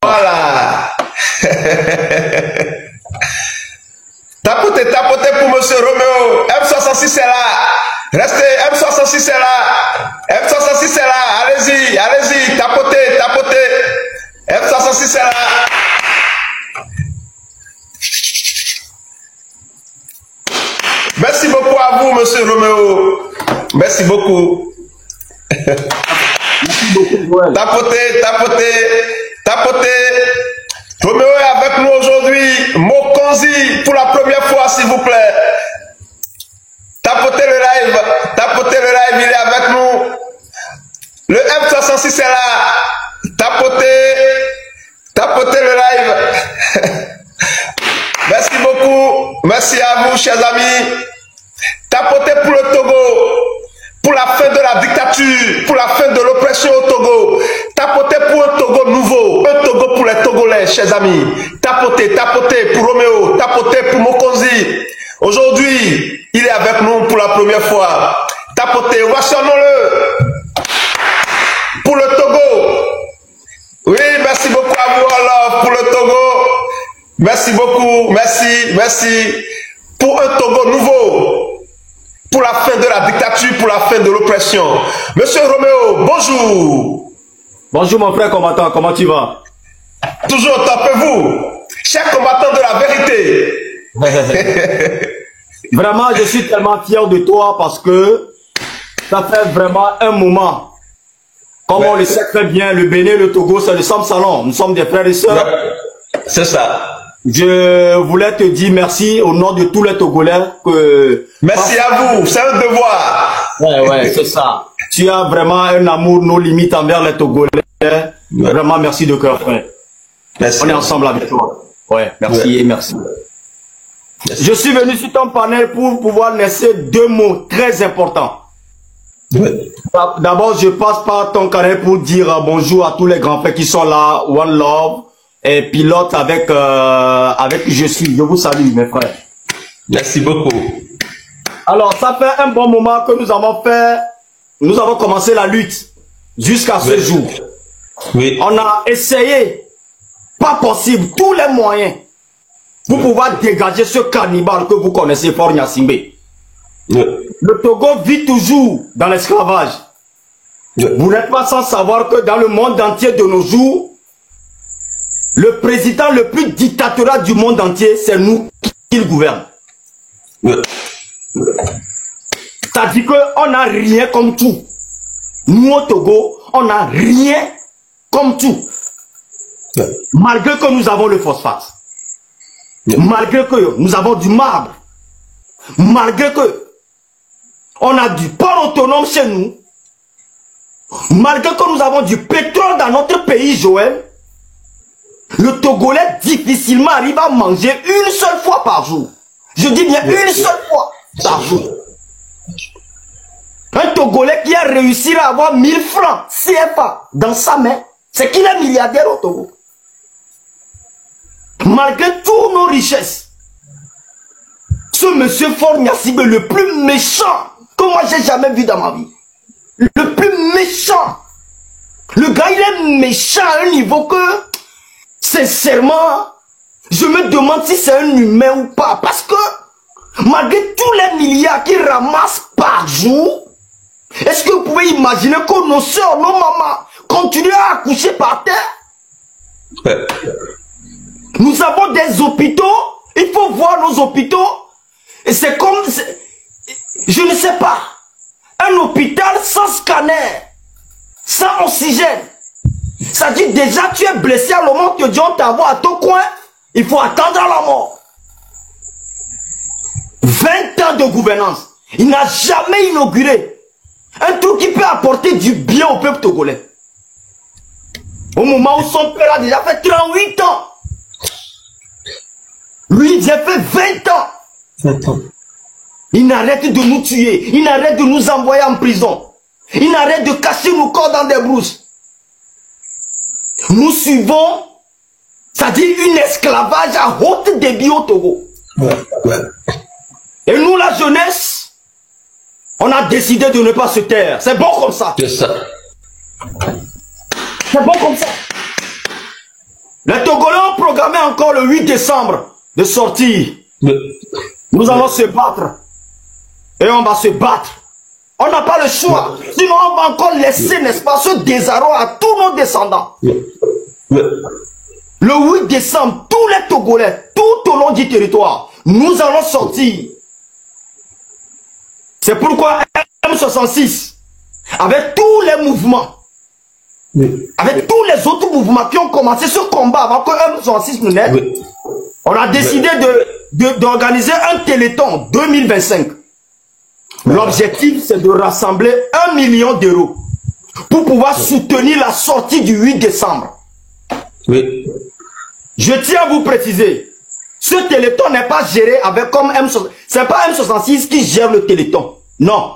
Voilà. Tapotez pour Monsieur Roméo. M66 est là. Restez, M66 est là. M66 est là. Allez-y, tapotez. M66 est là. Merci beaucoup à vous, Monsieur Roméo. Merci beaucoup. Merci beaucoup, Joël. Tapotez. Roméo est avec nous aujourd'hui. Mokonzi, pour la première fois, s'il vous plaît. Tapotez le live, il est avec nous. Le M66 est là. Tapotez le live. Merci beaucoup. Merci à vous, chers amis. Tapotez pour le Togo. Pour la fin de la dictature, pour la fin de l'oppression au Togo. Tapotez pour un Togo nouveau, un Togo pour les Togolais, chers amis. Tapotez pour Roméo, tapotez pour Mokonzi. Aujourd'hui, il est avec nous pour la première fois. Tapotez, ovationons-le. Pour le Togo. Oui, merci beaucoup à vous, alors, pour le Togo. Merci beaucoup, merci. Pour un Togo nouveau. Pour la fin de la dictature, pour la fin de l'oppression. Monsieur Roméo, bonjour. Bonjour mon frère combattant, comment tu vas? Toujours top, et vous? Cher combattant de la vérité. Vraiment, je suis tellement fier de toi parce que ça fait vraiment un moment. Comme on le sait très bien, le Bénin et le Togo, c'est le Sam Salon. Nous sommes des frères et sœurs. C'est ça. Je voulais te dire merci au nom de tous les Togolais. Merci à vous, c'est un devoir. Ouais, c'est ça. Tu as vraiment un amour, nos limites envers les Togolais. Vraiment, merci de cœur, frère. Merci. On est ensemble avec toi. Ouais, merci et merci. Je suis venu sur ton panel pour pouvoir laisser deux mots très importants. D'abord, je passe par ton carré pour dire bonjour à tous les grands frères qui sont là, One Love. Et pilote avec je suis. Je vous salue mes frères. Merci beaucoup. Alors ça fait un bon moment que nous avons commencé la lutte jusqu'à ce jour. Oui. On a essayé, pas possible, tous les moyens pour pouvoir dégager ce cannibale que vous connaissez, Faure Gnassingbé. Le Togo vit toujours dans l'esclavage. Vous n'êtes pas sans savoir que dans le monde entier de nos jours, le président le plus dictatorial du monde entier, c'est nous qui le gouverne. C'est-à-dire qu'on n'a rien comme tout. Nous au Togo, on n'a rien comme tout. Malgré que nous avons le phosphate. Malgré que nous avons du marbre. Malgré que on a du port autonome chez nous. Malgré que nous avons du pétrole dans notre pays, Joël. Le Togolais difficilement arrive à manger une seule fois par jour. Je dis bien une seule fois par jour. Un Togolais qui a réussi à avoir 1000 francs CFA dans sa main, c'est qu'il est milliardaire au Togo. Malgré toutes nos richesses, ce monsieur Faure Gnassingbé, le plus méchant que moi j'ai jamais vu dans ma vie. Le plus méchant. Le gars il est méchant à un niveau que... Sincèrement, je me demande si c'est un humain ou pas. Parce que, malgré tous les milliards qu'il ramasse par jour, est-ce que vous pouvez imaginer que nos soeurs, nos mamans, continuent à accoucher par terre? Nous avons des hôpitaux, il faut voir nos hôpitaux. Et c'est comme, je ne sais pas, un hôpital sans scanner, sans oxygène. Ça dit déjà tu es blessé à le moment que Dieu t'envoie à ton coin, il faut attendre la mort. 20 ans de gouvernance, il n'a jamais inauguré un truc qui peut apporter du bien au peuple togolais. Au moment où son père a déjà fait 38 ans, lui il a fait 20 ans. 20 ans. Il n'arrête de nous tuer, il n'arrête de nous envoyer en prison, il n'arrête de cacher nos corps dans des brousses. Nous suivons, c'est-à-dire une esclavage à haute débit au Togo. Et nous, la jeunesse, on a décidé de ne pas se taire. C'est bon comme ça. C'est ça. C'est bon comme ça. programmé encore le 8 décembre de sortir. Nous allons se battre. Et on va se battre. On n'a pas le choix. Sinon, on va encore laisser, n'est-ce pas, ce désarroi à tous nos descendants. Le 8 décembre, tous les Togolais, tout au long du territoire, nous allons sortir. C'est pourquoi M66, avec tous les mouvements, avec tous les autres mouvements qui ont commencé ce combat avant que M66 nous naisse, on a décidé d'organiser un téléthon 2025. L'objectif, c'est de rassembler 1 million d'euros pour pouvoir soutenir la sortie du 8 décembre. Je tiens à vous préciser, ce téléthon n'est pas géré avec comme M66. C'est pas M66 qui gère le téléthon. Non.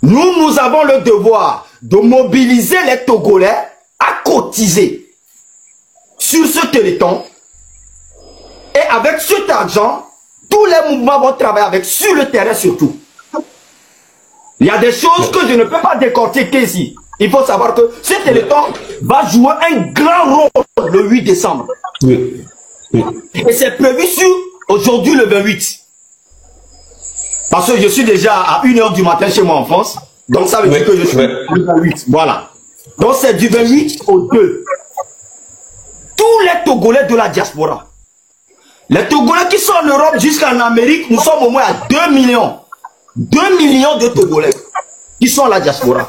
Nous avons le devoir de mobiliser les Togolais à cotiser sur ce téléthon. Et avec cet argent, tous les mouvements vont travailler avec sur le terrain surtout. Il y a des choses que je ne peux pas décortiquer ici. Il faut savoir que ce téléthon va jouer un grand rôle le 8 décembre. Et c'est prévu sur aujourd'hui le 28. Parce que je suis déjà à 1 h du matin chez moi en France. Donc ça veut dire que je suis le 28. Voilà. Donc c'est du 28 au 2. Tous les Togolais de la diaspora. Les Togolais qui sont en Europe jusqu'en Amérique, nous sommes au moins à 2 millions. 2 millions de Togolais qui sont à la diaspora.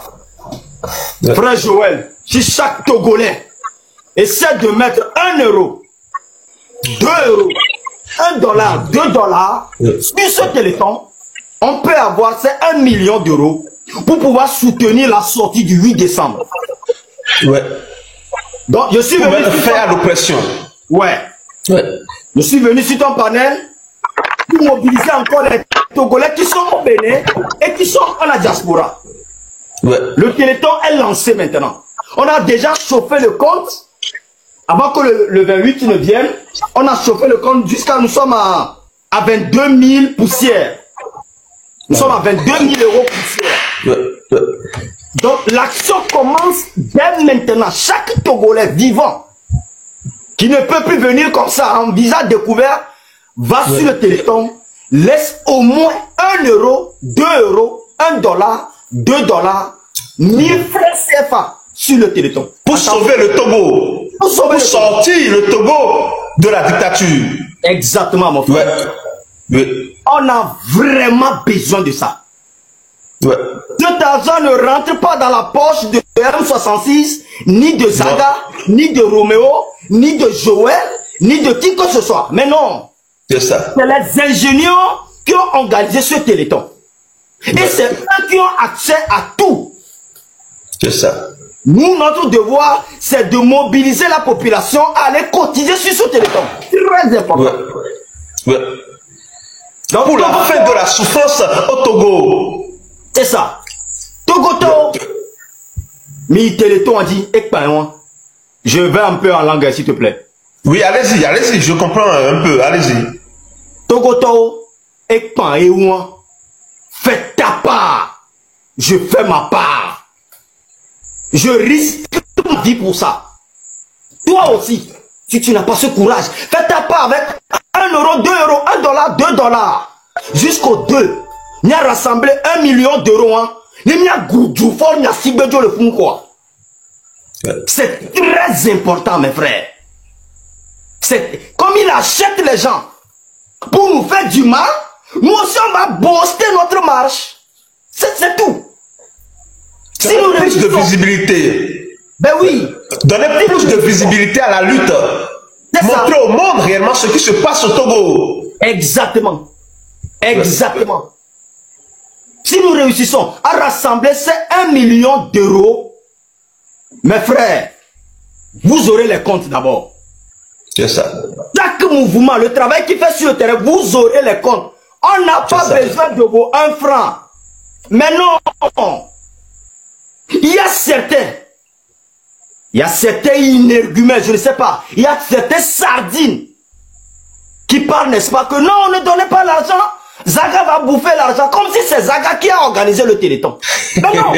Frère Joël, si chaque Togolais essaie de mettre 1 euro, 2 euros, 1 dollar, 2 dollars sur ce téléphone, on peut avoir ces 1 million d'euros pour pouvoir soutenir la sortie du 8 décembre. Donc, je suis venu faire l'oppression. Je suis venu sur ton panel pour mobiliser encore les Togolais qui sont au Bénin et qui sont à la diaspora. Le téléthon est lancé maintenant. On a déjà chauffé le compte. Avant que le 28 ne vienne, on a chauffé le compte jusqu'à nous sommes à 22 000 poussières. Nous sommes à 22 000 euros poussières. Donc l'action commence dès maintenant. Chaque Togolais vivant qui ne peut plus venir comme ça en visage découvert va sur le téléthon, laisse au moins 1 euro, 2 euros, 1 dollar, 2 dollars, 1000 francs CFA sur le téléthon. Pour sauver le Togo. Pour sortir le Togo de la dictature. Exactement, mon frère. On a vraiment besoin de ça. Cet argent ne rentre pas dans la poche de M66, ni de Zaga, ni de Roméo, ni de Joël, ni de qui que ce soit. Mais non. C'est ça. C'est les ingénieurs qui ont organisé ce téléthon. Et c'est eux qui ont accès à tout. C'est ça. Nous, notre devoir, c'est de mobiliser la population à aller cotiser sur ce téléthon. Très important. Donc, pour la fin de la souffrance au Togo. C'est ça. Togo. Mais téléthon a dit, je vais un peu en langue, s'il te plaît. Oui, allez-y, je comprends un peu, allez-y. Togo, fais ta part. Je fais ma part. Je risque ma vie pour ça. Toi aussi, si tu n'as pas ce courage, fais ta part avec 1 euro, 2 euros, 1 dollar, 2 dollars. Jusqu'au 2. Nous avons rassemblé 1 million d'euros. C'est très important, mes frères. Comme il achète les gens pour nous faire du mal, nous aussi on va booster notre marche. C'est tout. Si nous plus de visibilité. Ben oui. Donner plus de visibilité à la lutte. Montrer au monde réellement ce qui se passe au Togo. Exactement. Exactement. Si nous réussissons à rassembler ces 1 million d'euros, mes frères, vous aurez les comptes d'abord. C'est ça. Chaque mouvement, le travail qu'il fait sur le terrain, vous aurez les comptes. On n'a pas besoin de vos 1 franc. Mais non. Il y a certains énergumènes, je ne sais pas. Il y a certaines sardines qui parlent, n'est-ce pas, que non, ne donnez pas l'argent. Zaga va bouffer l'argent, comme si c'est Zaga qui a organisé le téléthon. Mais non.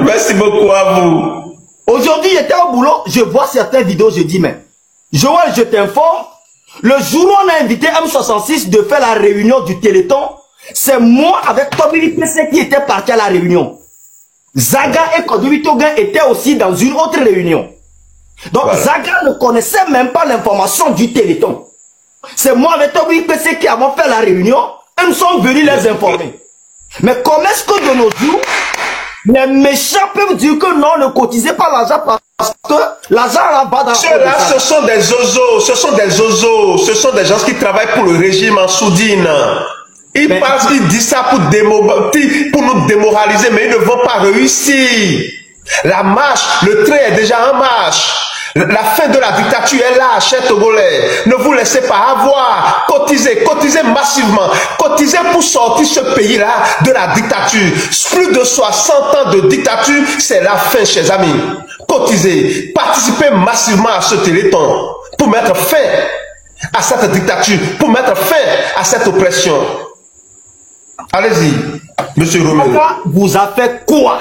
Merci beaucoup à vous. Aujourd'hui, j'étais au boulot, je vois certaines vidéos, je dis, mais Joël, je t'informe, le jour où on a invité M66 de faire la réunion du Téléthon, c'est moi avec Toby PC qui était parti à la réunion. Zaga et Kodobi Toga étaient aussi dans une autre réunion. Donc voilà. Zaga ne connaissait même pas l'information du Téléthon. C'est moi avec Toby PC qui avons fait la réunion, et nous sommes venus les informer. Mais comment est-ce que de nos jours, les méchants peuvent dire que non, ne cotisez pas l'argent parce que l'argent là-bas dans ceux-là, ce sont des zozos, ce sont des zozos, ce sont des gens qui travaillent pour le régime en soudine. Ils disent ça pour nous démoraliser, mais ils ne vont pas réussir. La marche, le train est déjà en marche. La fin de la dictature est là, chers Togolais. Ne vous laissez pas avoir. Cotisez, cotisez massivement. Cotisez pour sortir ce pays-là de la dictature. Plus de 60 ans de dictature, c'est la fin, chers amis. Cotisez, participez massivement à ce téléthon pour mettre fin à cette dictature, pour mettre fin à cette oppression. Allez-y, monsieur Romero. Zaga vous a fait quoi?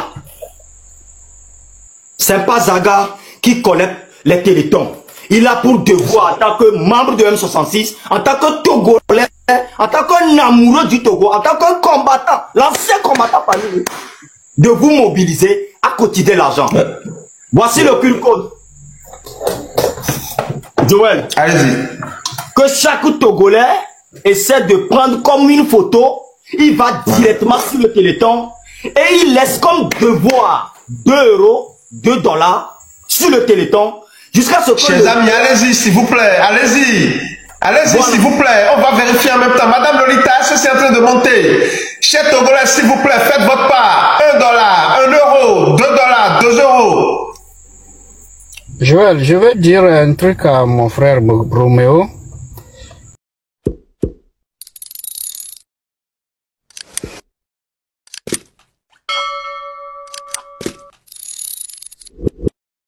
C'est pas Zaga qui connaît les télétons. Il a pour devoir, en tant que membre de M66, en tant que Togolais, en tant qu'un amoureux du Togo, en tant qu'un combattant, l'ancien combattant parmi nous, de vous mobiliser à cotiser l'argent. Voici le QR code. Joël. Allez-y. Que chaque Togolais essaie de prendre comme une photo, il va directement sur le Téléthon et il laisse comme devoir 2 euros, 2 dollars sur le Téléthon jusqu'à ce que... Chers amis, allez-y s'il vous plaît, allez-y. Allez-y voilà. S'il vous plaît, on va vérifier en même temps. Madame Lolita, est-ce que c'est en train de monter? Chers Togolais, s'il vous plaît, faites votre part. 1 dollar, 1 euro, 2 dollars, 2 euros. Joël, je vais dire un truc à mon frère Roméo.